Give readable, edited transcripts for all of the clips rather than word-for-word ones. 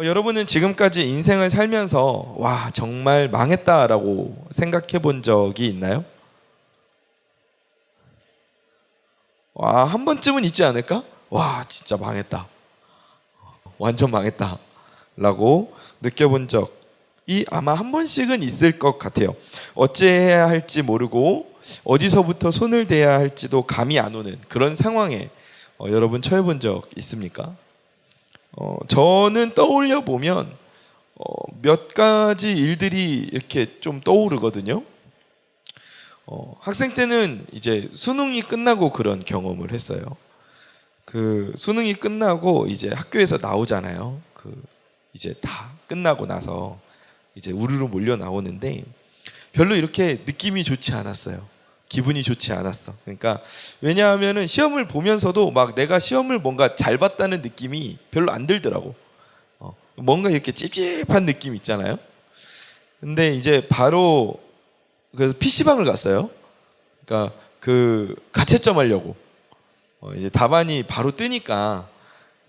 여러분은 지금까지 인생을 살면서 와 정말 망했다라고 생각해 본 적이 있나요? 와, 한 번쯤은 있지 않을까? 와, 진짜 망했다. 완전 망했다. 라고 느껴본 적이 아마 한 번씩은 있을 것 같아요. 어찌해야 할지 모르고 어디서부터 손을 대야 할지도 감이 안 오는 그런 상황에 여러분 처해 본 적 있습니까? 저는 떠올려 보면 몇 가지 일들이 이렇게 좀 떠오르거든요. 학생 때는 이제 수능이 끝나고 그런 경험을 했어요. 그 수능이 끝나고 이제 학교에서 나오잖아요. 그 이제 다 끝나고 나서 이제 우르르 몰려 나오는데 별로 이렇게 느낌이 좋지 않았어요. 기분이 좋지 않았어. 그러니까 왜냐하면은 시험을 보면서도 막 내가 시험을 뭔가 잘 봤다는 느낌이 별로 안 들더라고. 뭔가 이렇게 찝찝한 느낌 있잖아요. 근데 이제 바로 그래서 PC방을 갔어요. 그러니까 그 가채점 하려고. 이제 답안이 바로 뜨니까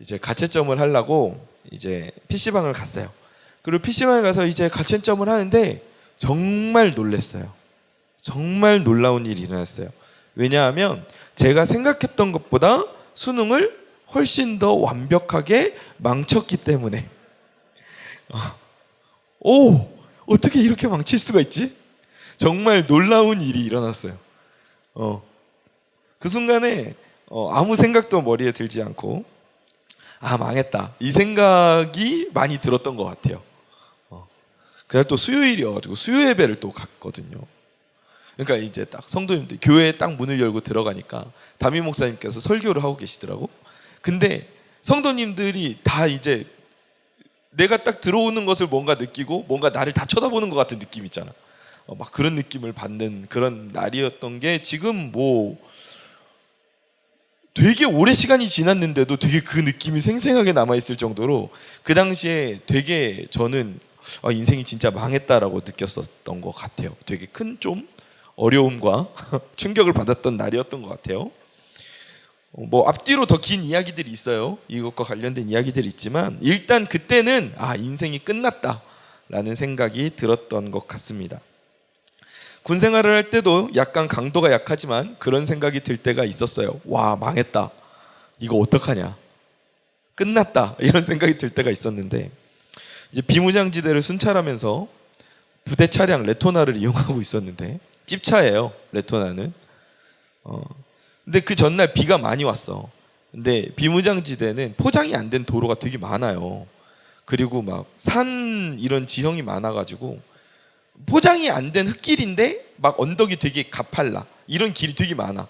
이제 가채점을 하려고 이제 PC방을 갔어요. 그리고 PC방에 가서 이제 가채점을 하는데 정말 놀랐어요. 정말 놀라운 일이 일어났어요. 왜냐하면 제가 생각했던 것보다 수능을 훨씬 더 완벽하게 망쳤기 때문에. 오, 어떻게 이렇게 망칠 수가 있지? 정말 놀라운 일이 일어났어요. 그 순간에 아무 생각도 머리에 들지 않고 아 망했다 이 생각이 많이 들었던 것 같아요. 그날 또 수요일이어가지고 수요 예배를 또 갔거든요. 그러니까 이제 딱 성도님들 교회에 딱 문을 열고 들어가니까 담임 목사님께서 설교를 하고 계시더라고. 근데 성도님들이 다 이제 내가 딱 들어오는 것을 뭔가 느끼고 뭔가 나를 다 쳐다보는 것 같은 느낌 있잖아. 막 그런 느낌을 받는 그런 날이었던 게 지금 뭐 되게 오래 시간이 지났는데도 되게 그 느낌이 생생하게 남아있을 정도로 그 당시에 되게 저는 인생이 진짜 망했다라고 느꼈었던 것 같아요. 되게 큰 좀 어려움과 충격을 받았던 날이었던 것 같아요. 뭐 앞뒤로 더 긴 이야기들이 있어요. 이것과 관련된 이야기들이 있지만 일단 그때는 인생이 끝났다라는 생각이 들었던 것 같습니다. 군 생활을 할 때도 약간 강도가 약하지만 그런 생각이 들 때가 있었어요. 와 망했다. 이거 어떡하냐. 끝났다. 이런 생각이 들 때가 있었는데 이제 비무장지대를 순찰하면서 부대 차량 레토나를 이용하고 있었는데 찝차예요. 레토나는. 근데 그 전날 비가 많이 왔어. 근데 비무장지대는 포장이 안 된 도로가 되게 많아요. 그리고 막 산 이런 지형이 많아가지고 포장이 안 된 흙길인데 막 언덕이 되게 가팔라 이런 길이 되게 많아.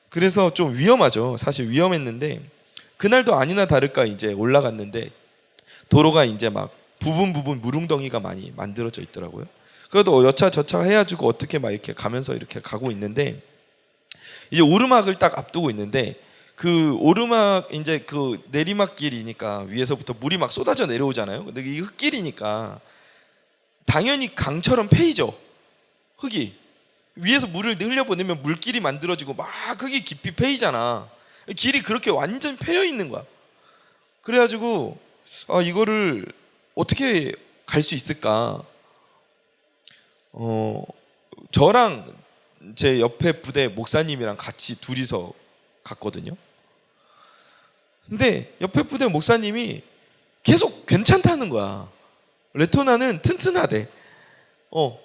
그래서 좀 위험하죠. 사실 위험했는데 그날도 아니나 다를까 이제 올라갔는데 도로가 이제 막 부분 물웅덩이가 많이 만들어져 있더라고요. 그래도 여차저차 해가지고 어떻게 막 이렇게 가면서 이렇게 가고 있는데 이제 오르막을 딱 앞두고 있는데 그 오르막 이제 그 내리막길이니까 위에서부터 물이 막 쏟아져 내려오잖아요. 근데 이 흙길이니까 당연히 강처럼 패이죠. 흙이 위에서 물을 흘려보내면 물길이 만들어지고 막 흙이 깊이 패이잖아. 길이 그렇게 완전 패여 있는 거야. 그래가지고 이거를 어떻게 갈 수 있을까? 저랑 제 옆에 부대 목사님이랑 같이 둘이서 갔거든요. 근데 옆에 부대 목사님이 계속 괜찮다는 거야. 레토나는 튼튼하대.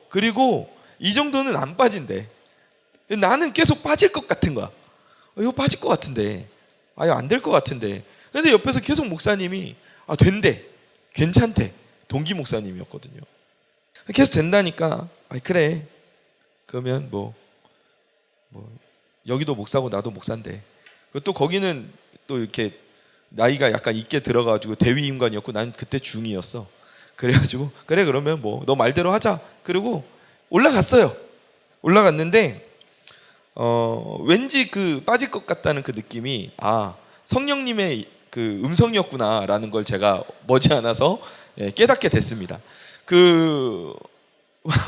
그리고 이 정도는 안 빠진대. 나는 계속 빠질 것 같은 거야. 이거 빠질 것 같은데. 이거 안 될 것 같은데. 근데 옆에서 계속 목사님이 된대. 괜찮대. 동기 목사님이었거든요. 계속 된다니까. 그래. 그러면 뭐 여기도 목사고 나도 목사인데. 또 거기는 또 이렇게 나이가 약간 있게 들어가지고 대위임관이었고 난 그때 중이었어. 그래가지고 그래 그러면 뭐 너 말대로 하자. 그리고 올라갔어요. 올라갔는데 왠지 그 빠질 것 같다는 그 느낌이 성령님의 그 음성이었구나라는 걸 제가 머지않아서 깨닫게 됐습니다.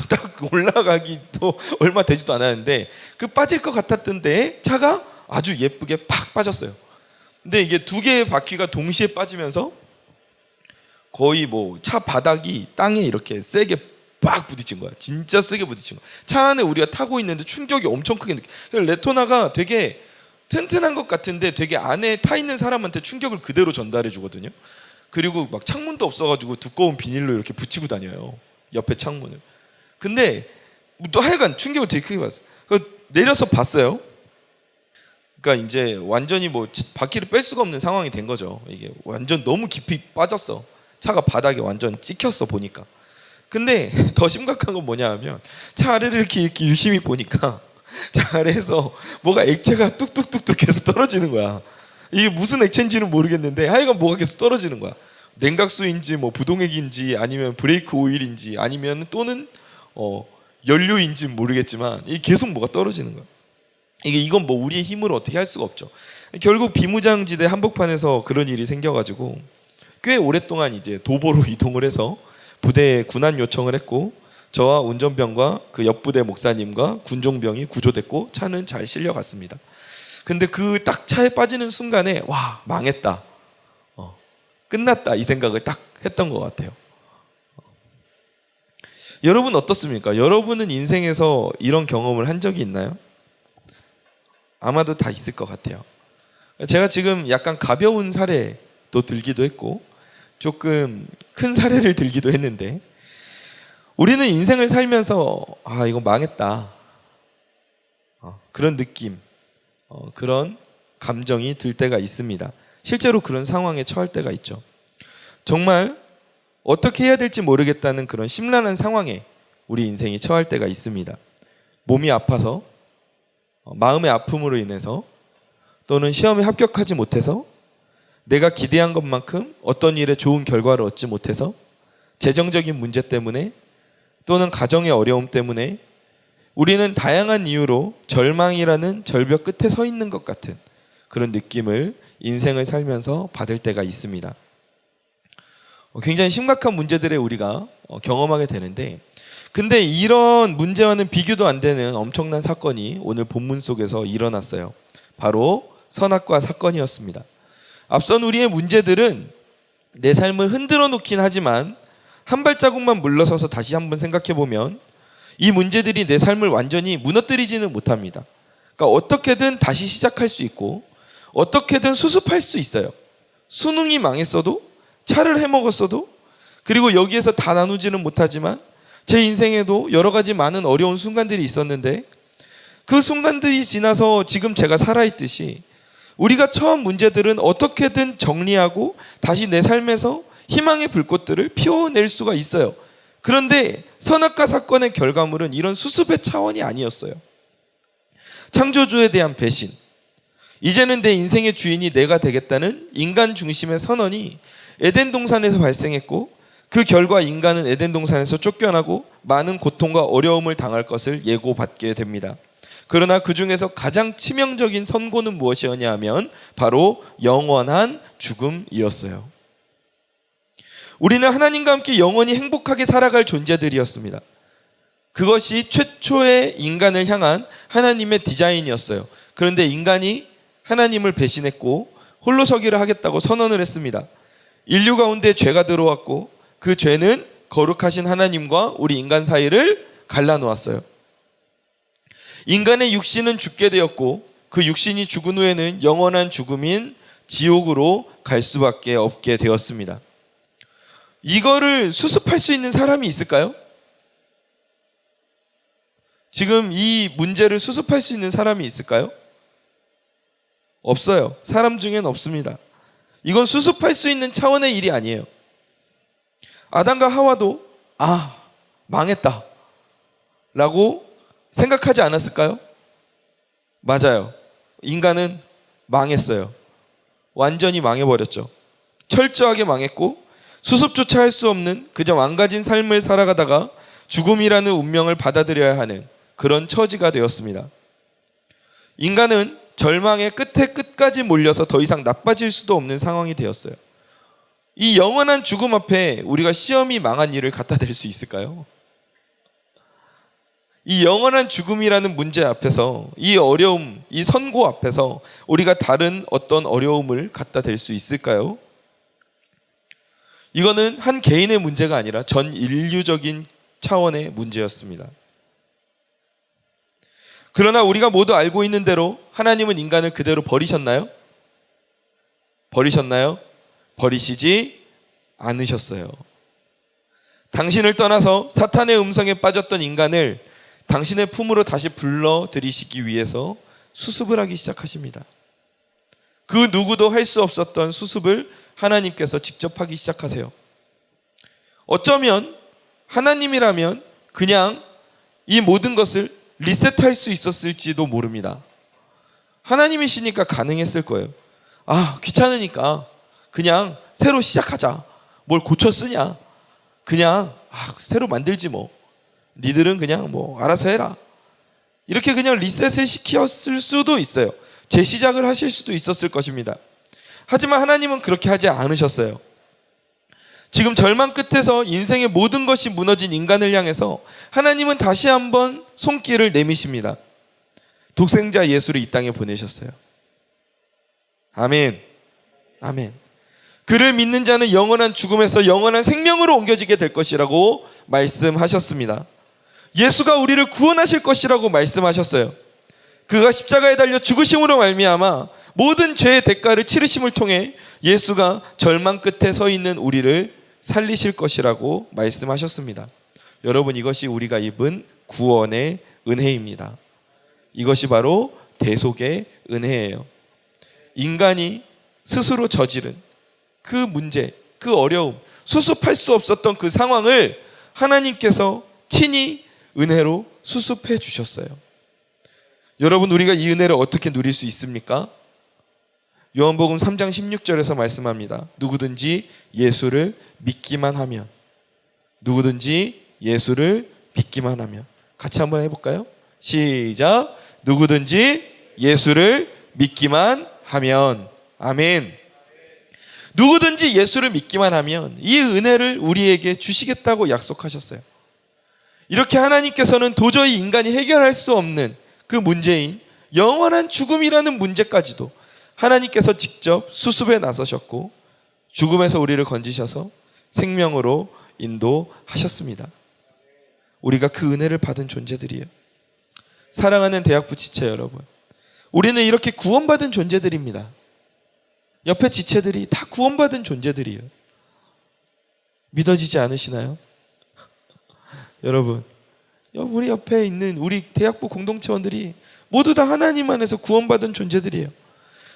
딱 올라가기도 얼마 되지도 않았는데 그 빠질 것 같았던 데에 차가 아주 예쁘게 팍 빠졌어요. 근데 이게 두 개의 바퀴가 동시에 빠지면서 거의 뭐 차 바닥이 땅에 이렇게 세게 빡 부딪힌 거야. 진짜 세게 부딪힌 거야. 차 안에 우리가 타고 있는데 충격이 엄청 크게 느껴. 레토나가 되게 튼튼한 것 같은데 되게 안에 타 있는 사람한테 충격을 그대로 전달해 주거든요. 그리고 막 창문도 없어가지고 두꺼운 비닐로 이렇게 붙이고 다녀요. 옆에 창문을. 근데 또 하여간 충격을 되게 크게 받았어요. 내려서 봤어요. 그러니까 이제 완전히 뭐 바퀴를 뺄 수가 없는 상황이 된 거죠. 이게 완전 너무 깊이 빠졌어. 차가 바닥에 완전 찍혔어 보니까. 근데 더 심각한 건 뭐냐 하면 차 아래를 이렇게 유심히 보니까 차 아래에서 뭐가 액체가 뚝뚝뚝뚝 계속 떨어지는 거야. 이게 무슨 액체인지는 모르겠는데 하여간 뭐가 계속 떨어지는 거야. 냉각수인지 뭐 부동액인지 아니면 브레이크 오일인지 아니면 또는 연료인지 모르겠지만 이게 계속 뭐가 떨어지는 거야. 이건 뭐 우리의 힘으로 어떻게 할 수가 없죠. 결국 비무장지대 한복판에서 그런 일이 생겨가지고 꽤 오랫동안 이제 도보로 이동을 해서 부대에 군안 요청을 했고 저와 운전병과 그 옆부대 목사님과 군종병이 구조됐고 차는 잘 실려갔습니다. 근데 그 딱 차에 빠지는 순간에 와 망했다, 끝났다 이 생각을 딱 했던 것 같아요. 여러분 어떻습니까? 여러분은 인생에서 이런 경험을 한 적이 있나요? 아마도 다 있을 것 같아요. 제가 지금 약간 가벼운 사례도 들기도 했고 조금 큰 사례를 들기도 했는데 우리는 인생을 살면서 이거 망했다, 그런 느낌, 그런 감정이 들 때가 있습니다. 실제로 그런 상황에 처할 때가 있죠. 정말 어떻게 해야 될지 모르겠다는 그런 심란한 상황에 우리 인생이 처할 때가 있습니다. 몸이 아파서, 마음의 아픔으로 인해서, 또는 시험에 합격하지 못해서, 내가 기대한 것만큼 어떤 일에 좋은 결과를 얻지 못해서, 재정적인 문제 때문에, 또는 가정의 어려움 때문에 우리는 다양한 이유로 절망이라는 절벽 끝에 서 있는 것 같은 그런 느낌을 인생을 살면서 받을 때가 있습니다. 굉장히 심각한 문제들을 우리가 경험하게 되는데, 근데 이런 문제와는 비교도 안 되는 엄청난 사건이 오늘 본문 속에서 일어났어요. 바로 선악과 사건이었습니다. 앞선 우리의 문제들은 내 삶을 흔들어 놓긴 하지만 한 발자국만 물러서서 다시 한번 생각해 보면 이 문제들이 내 삶을 완전히 무너뜨리지는 못합니다. 그러니까 어떻게든 다시 시작할 수 있고 어떻게든 수습할 수 있어요. 수능이 망했어도, 차를 해먹었어도, 그리고 여기에서 다 나누지는 못하지만 제 인생에도 여러 가지 많은 어려운 순간들이 있었는데 그 순간들이 지나서 지금 제가 살아있듯이 우리가 처한 문제들은 어떻게든 정리하고 다시 내 삶에서 희망의 불꽃들을 피워낼 수가 있어요. 그런데 선악과 사건의 결과물은 이런 수습의 차원이 아니었어요. 창조주에 대한 배신, 이제는 내 인생의 주인이 내가 되겠다는 인간 중심의 선언이 에덴 동산에서 발생했고 그 결과 인간은 에덴 동산에서 쫓겨나고 많은 고통과 어려움을 당할 것을 예고받게 됩니다. 그러나 그 중에서 가장 치명적인 선고는 무엇이었냐 하면 바로 영원한 죽음이었어요. 우리는 하나님과 함께 영원히 행복하게 살아갈 존재들이었습니다. 그것이 최초의 인간을 향한 하나님의 디자인이었어요. 그런데 인간이 하나님을 배신했고 홀로 서기를 하겠다고 선언을 했습니다. 인류 가운데 죄가 들어왔고 그 죄는 거룩하신 하나님과 우리 인간 사이를 갈라놓았어요. 인간의 육신은 죽게 되었고 그 육신이 죽은 후에는 영원한 죽음인 지옥으로 갈 수밖에 없게 되었습니다. 이거를 수습할 수 있는 사람이 있을까요? 지금 이 문제를 수습할 수 있는 사람이 있을까요? 없어요. 사람 중엔 없습니다. 이건 수습할 수 있는 차원의 일이 아니에요. 아담과 하와도 망했다 라고 생각하지 않았을까요? 맞아요. 인간은 망했어요. 완전히 망해버렸죠. 철저하게 망했고 수습조차 할 수 없는 그저 망가진 삶을 살아가다가 죽음이라는 운명을 받아들여야 하는 그런 처지가 되었습니다. 인간은 절망의 끝에 끝까지 몰려서 더 이상 나빠질 수도 없는 상황이 되었어요. 이 영원한 죽음 앞에 우리가 시험이 망한 일을 갖다 댈 수 있을까요? 이 영원한 죽음이라는 문제 앞에서, 이 어려움, 이 선고 앞에서 우리가 다른 어떤 어려움을 갖다 댈 수 있을까요? 이거는 한 개인의 문제가 아니라 전 인류적인 차원의 문제였습니다. 그러나 우리가 모두 알고 있는 대로 하나님은 인간을 그대로 버리셨나요? 버리셨나요? 버리시지 않으셨어요. 당신을 떠나서 사탄의 음성에 빠졌던 인간을 당신의 품으로 다시 불러들이시기 위해서 수습을 하기 시작하십니다. 그 누구도 할 수 없었던 수습을 하나님께서 직접 하기 시작하세요. 어쩌면 하나님이라면 그냥 이 모든 것을 리셋할 수 있었을지도 모릅니다. 하나님이시니까 가능했을 거예요. 귀찮으니까 그냥 새로 시작하자. 뭘 고쳐 쓰냐. 그냥 새로 만들지 뭐. 니들은 그냥 뭐 알아서 해라. 이렇게 그냥 리셋을 시켰을 수도 있어요. 재시작을 하실 수도 있었을 것입니다. 하지만 하나님은 그렇게 하지 않으셨어요. 지금 절망 끝에서 인생의 모든 것이 무너진 인간을 향해서 하나님은 다시 한번 손길을 내미십니다. 독생자 예수를 이 땅에 보내셨어요. 아멘. 아멘. 그를 믿는 자는 영원한 죽음에서 영원한 생명으로 옮겨지게 될 것이라고 말씀하셨습니다. 예수가 우리를 구원하실 것이라고 말씀하셨어요. 그가 십자가에 달려 죽으심으로 말미암아 모든 죄의 대가를 치르심을 통해 예수가 절망 끝에 서 있는 우리를 살리실 것이라고 말씀하셨습니다. 여러분, 이것이 우리가 입은 구원의 은혜입니다. 이것이 바로 대속의 은혜예요. 인간이 스스로 저지른 그 문제, 그 어려움, 수습할 수 없었던 그 상황을 하나님께서 친히 은혜로 수습해 주셨어요. 여러분, 우리가 이 은혜를 어떻게 누릴 수 있습니까? 요한복음 3장 16절에서 말씀합니다. 누구든지 예수를 믿기만 하면, 누구든지 예수를 믿기만 하면. 같이 한번 해볼까요? 시작. 누구든지 예수를 믿기만 하면. 아멘. 누구든지 예수를 믿기만 하면 이 은혜를 우리에게 주시겠다고 약속하셨어요. 이렇게 하나님께서는 도저히 인간이 해결할 수 없는 그 문제인 영원한 죽음이라는 문제까지도 하나님께서 직접 수습에 나서셨고 죽음에서 우리를 건지셔서 생명으로 인도하셨습니다. 우리가 그 은혜를 받은 존재들이에요. 사랑하는 대학부 지체 여러분, 우리는 이렇게 구원받은 존재들입니다. 옆에 지체들이 다 구원받은 존재들이에요. 믿어지지 않으시나요? 여러분, 우리 옆에 있는 우리 대학부 공동체원들이 모두 다 하나님 안에서 구원받은 존재들이에요.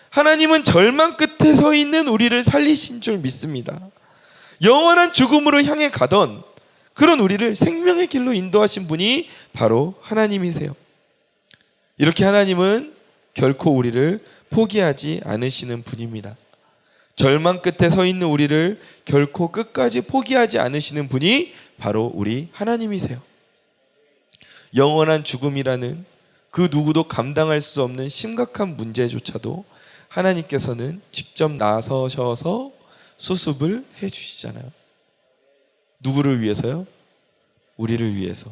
하나님은 절망 끝에 서 있는 우리를 살리신 줄 믿습니다. 영원한 죽음으로 향해 가던 그런 우리를 생명의 길로 인도하신 분이 바로 하나님이세요. 이렇게 하나님은 결코 우리를 포기하지 않으시는 분입니다. 절망 끝에 서 있는 우리를 결코 끝까지 포기하지 않으시는 분이 바로 우리 하나님이세요. 영원한 죽음이라는 그 누구도 감당할 수 없는 심각한 문제조차도 하나님께서는 직접 나서셔서 수습을 해주시잖아요. 누구를 위해서요? 우리를 위해서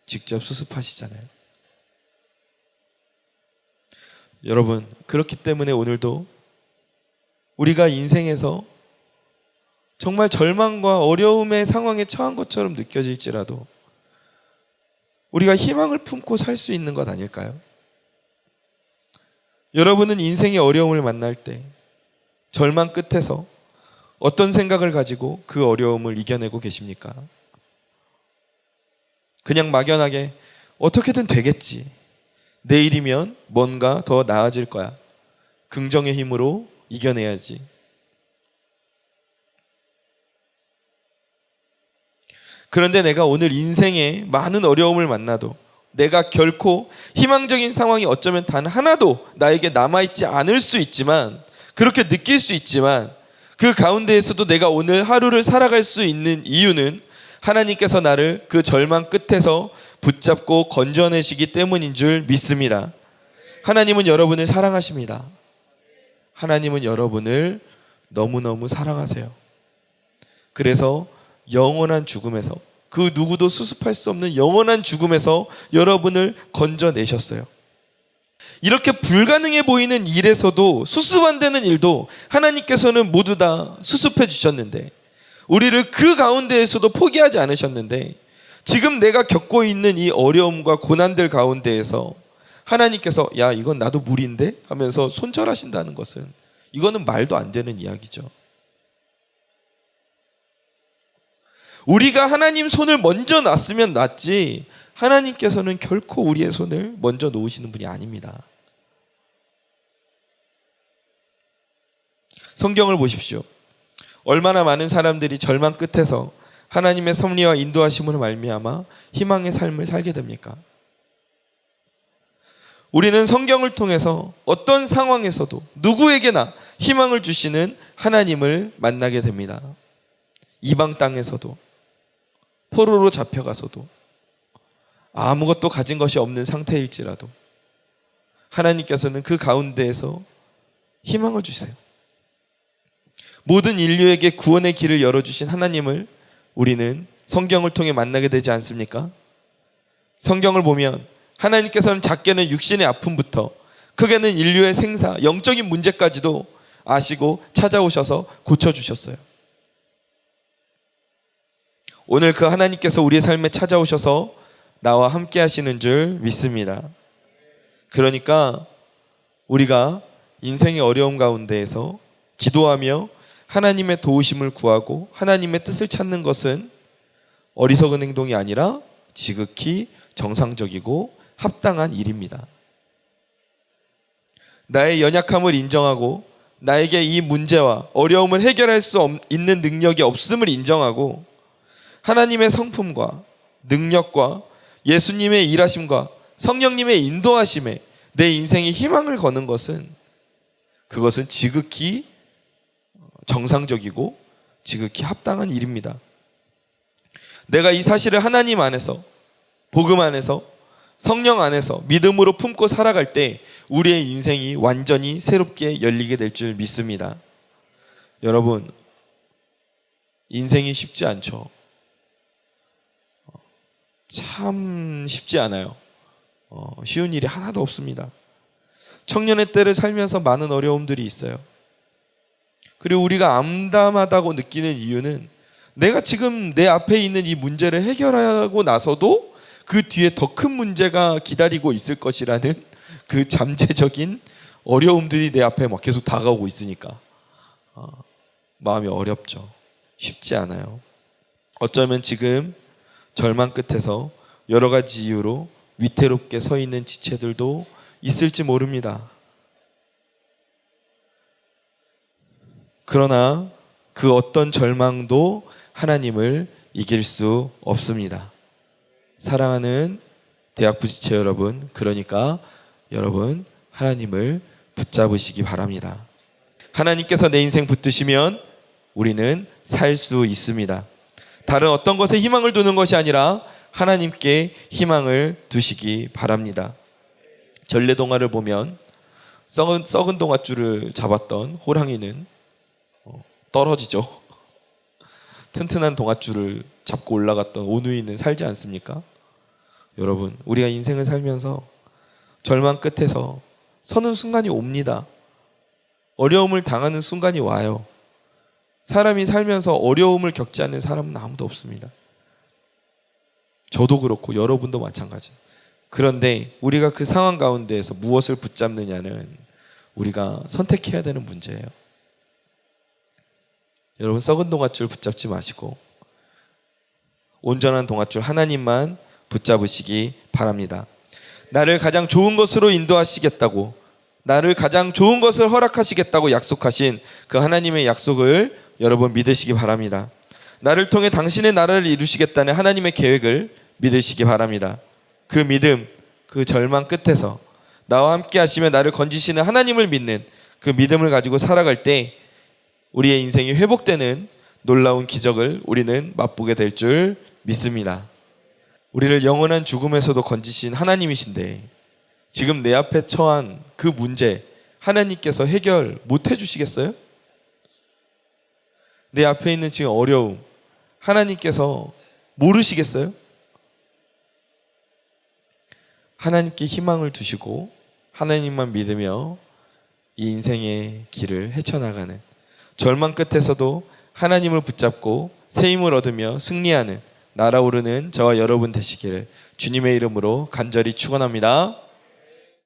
직접 수습하시잖아요. 여러분, 그렇기 때문에 오늘도 우리가 인생에서 정말 절망과 어려움의 상황에 처한 것처럼 느껴질지라도 우리가 희망을 품고 살 수 있는 것 아닐까요? 여러분은 인생의 어려움을 만날 때 절망 끝에서 어떤 생각을 가지고 그 어려움을 이겨내고 계십니까? 그냥 막연하게 어떻게든 되겠지, 내일이면 뭔가 더 나아질 거야, 긍정의 힘으로 이겨내야지. 그런데 내가 오늘 인생에 많은 어려움을 만나도 내가 결코 희망적인 상황이 어쩌면 단 하나도 나에게 남아있지 않을 수 있지만, 그렇게 느낄 수 있지만, 그 가운데에서도 내가 오늘 하루를 살아갈 수 있는 이유는 하나님께서 나를 그 절망 끝에서 붙잡고 건져내시기 때문인 줄 믿습니다. 하나님은 여러분을 사랑하십니다. 하나님은 여러분을 너무너무 사랑하세요. 그래서 영원한 죽음에서, 그 누구도 수습할 수 없는 영원한 죽음에서 여러분을 건져내셨어요. 이렇게 불가능해 보이는 일에서도, 수습 안 되는 일도 하나님께서는 모두 다 수습해 주셨는데, 우리를 그 가운데에서도 포기하지 않으셨는데 지금 내가 겪고 있는 이 어려움과 고난들 가운데에서 하나님께서 야 이건 나도 무리인데 하면서 손절하신다는 것은 이거는 말도 안 되는 이야기죠. 우리가 하나님 손을 먼저 놨으면 놨지 하나님께서는 결코 우리의 손을 먼저 놓으시는 분이 아닙니다. 성경을 보십시오. 얼마나 많은 사람들이 절망 끝에서 하나님의 섭리와 인도하심으로 말미암아 희망의 삶을 살게 됩니까? 우리는 성경을 통해서 어떤 상황에서도 누구에게나 희망을 주시는 하나님을 만나게 됩니다. 이방 땅에서도 포로로 잡혀가서도 아무것도 가진 것이 없는 상태일지라도 하나님께서는 그 가운데에서 희망을 주세요. 모든 인류에게 구원의 길을 열어주신 하나님을 우리는 성경을 통해 만나게 되지 않습니까? 성경을 보면 하나님께서는 작게는 육신의 아픔부터 크게는 인류의 생사, 영적인 문제까지도 아시고 찾아오셔서 고쳐주셨어요. 오늘 그 하나님께서 우리의 삶에 찾아오셔서 나와 함께 하시는 줄 믿습니다. 그러니까 우리가 인생의 어려움 가운데에서 기도하며 하나님의 도우심을 구하고 하나님의 뜻을 찾는 것은 어리석은 행동이 아니라 지극히 정상적이고 합당한 일입니다. 나의 연약함을 인정하고 나에게 이 문제와 어려움을 해결할 수 있는 능력이 없음을 인정하고 하나님의 성품과 능력과 예수님의 일하심과 성령님의 인도하심에 내 인생의 희망을 거는 것은 그것은 지극히 정상적이고 지극히 합당한 일입니다. 내가 이 사실을 하나님 안에서 복음 안에서 성령 안에서 믿음으로 품고 살아갈 때 우리의 인생이 완전히 새롭게 열리게 될 줄 믿습니다. 여러분, 인생이 쉽지 않죠. 참 쉽지 않아요. 쉬운 일이 하나도 없습니다. 청년의 때를 살면서 많은 어려움들이 있어요. 그리고 우리가 암담하다고 느끼는 이유는 내가 지금 내 앞에 있는 이 문제를 해결하고 나서도 그 뒤에 더 큰 문제가 기다리고 있을 것이라는 그 잠재적인 어려움들이 내 앞에 막 계속 다가오고 있으니까 마음이 어렵죠. 쉽지 않아요. 어쩌면 지금 절망 끝에서 여러 가지 이유로 위태롭게 서 있는 지체들도 있을지 모릅니다. 그러나 그 어떤 절망도 하나님을 이길 수 없습니다. 사랑하는 대학부 지체 여러분, 그러니까 여러분 하나님을 붙잡으시기 바랍니다. 하나님께서 내 인생 붙드시면 우리는 살 수 있습니다. 다른 어떤 것에 희망을 두는 것이 아니라 하나님께 희망을 두시기 바랍니다. 전래동화를 보면 썩은 동아줄을 잡았던 호랑이는 떨어지죠. 튼튼한 동아줄을 잡고 올라갔던 오누이는 살지 않습니까? 여러분, 우리가 인생을 살면서 절망 끝에서 서는 순간이 옵니다. 어려움을 당하는 순간이 와요. 사람이 살면서 어려움을 겪지 않는 사람은 아무도 없습니다. 저도 그렇고 여러분도 마찬가지. 그런데 우리가 그 상황 가운데에서 무엇을 붙잡느냐는 우리가 선택해야 되는 문제예요. 여러분, 썩은 동아줄 붙잡지 마시고 온전한 동아줄 하나님만 붙잡으시기 바랍니다. 나를 가장 좋은 것으로 인도하시겠다고, 나를 가장 좋은 것을 허락하시겠다고 약속하신 그 하나님의 약속을 여러분 믿으시기 바랍니다. 나를 통해 당신의 나라를 이루시겠다는 하나님의 계획을 믿으시기 바랍니다. 그 믿음, 그 절망 끝에서 나와 함께 하시며 나를 건지시는 하나님을 믿는 그 믿음을 가지고 살아갈 때 우리의 인생이 회복되는 놀라운 기적을 우리는 맛보게 될 줄 믿습니다. 우리를 영원한 죽음에서도 건지신 하나님이신데 지금 내 앞에 처한 그 문제 하나님께서 해결 못 해주시겠어요? 내 앞에 있는 지금 어려움 하나님께서 모르시겠어요? 하나님께 희망을 두시고 하나님만 믿으며 이 인생의 길을 헤쳐나가는, 절망 끝에서도 하나님을 붙잡고 새 힘을 얻으며 승리하는 날아오르는 저와 여러분 되시기를 주님의 이름으로 간절히 축원합니다.